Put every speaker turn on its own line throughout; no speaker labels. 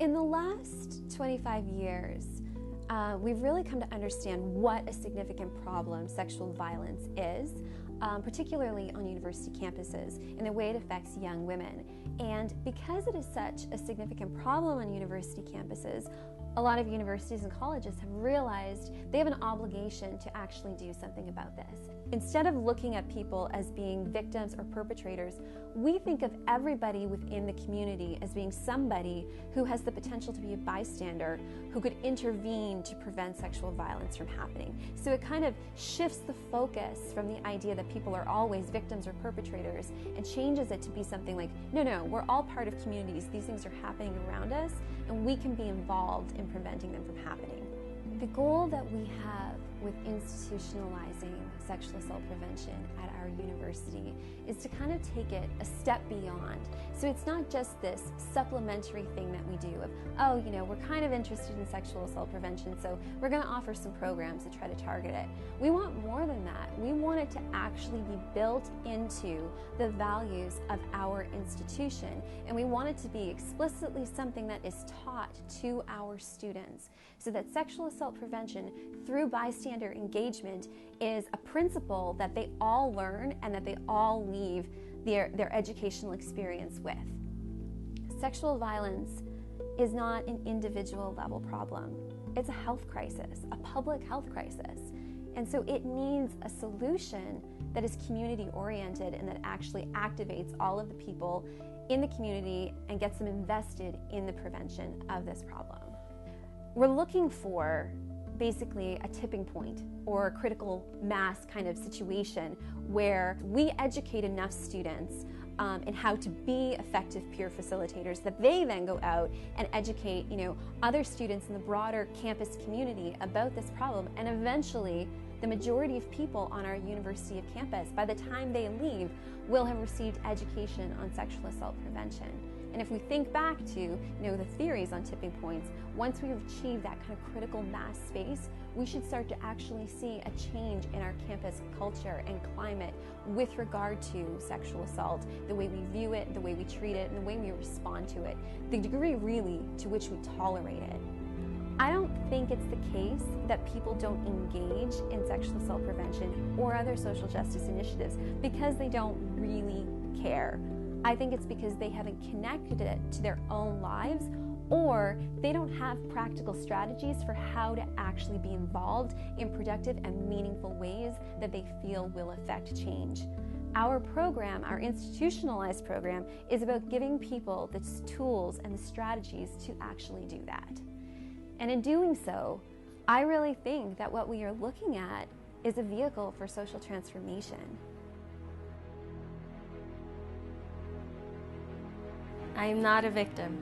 In the last 25 years, we've really come to understand what a significant problem sexual violence is, particularly on university campuses, and the way it affects young women. And because it is such a significant problem on university campuses, a lot of universities and colleges have realized they have an obligation to actually do something about this. Instead of looking at people as being victims or perpetrators, we think of everybody within the community as being somebody who has the potential to be a bystander, who could intervene to prevent sexual violence from happening. So it kind of shifts the focus from the idea that people are always victims or perpetrators and changes it to be something like, no, we're all part of communities. These things are happening around us, and we can be involved in preventing them from happening. The goal that we have with institutionalizing sexual assault prevention at our university is to kind of take it a step beyond. So it's not just this supplementary thing that we do of, oh, we're kind of interested in sexual assault prevention, so we're going to offer some programs to try to target it. We want more than that. We want it to actually be built into the values of our institution, and we want it to be explicitly something that is taught to our students, so that sexual assault prevention through bystander engagement is a principle that they all learn and that they all leave their educational experience with. Sexual violence is not an individual level problem. It's a health crisis, a public health crisis. And so it needs a solution that is community oriented and that actually activates all of the people in the community and gets them invested in the prevention of this problem. We're looking for basically a tipping point or a critical mass kind of situation where we educate enough students in how to be effective peer facilitators that they then go out and educate other students in the broader campus community about this problem, and eventually the majority of people on our university of campus, by the time they leave, will have received education on sexual assault prevention. And if we think back to the theories on tipping points, once we've achieved that kind of critical mass space, we should start to actually see a change in our campus culture and climate with regard to sexual assault, the way we view it, the way we treat it, and the way we respond to it, the degree really to which we tolerate it. I don't think it's the case that people don't engage in sexual assault prevention or other social justice initiatives because they don't really care. I think it's because they haven't connected it to their own lives, or they don't have practical strategies for how to actually be involved in productive and meaningful ways that they feel will affect change. Our program, our institutionalized program, is about giving people the tools and the strategies to actually do that. And in doing so, I really think that what we are looking at is a vehicle for social transformation.
I am not a victim.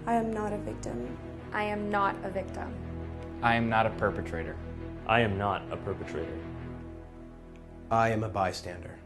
I am not a victim.
I am not a victim.
I am not a perpetrator.
I am not a perpetrator.
I am a bystander.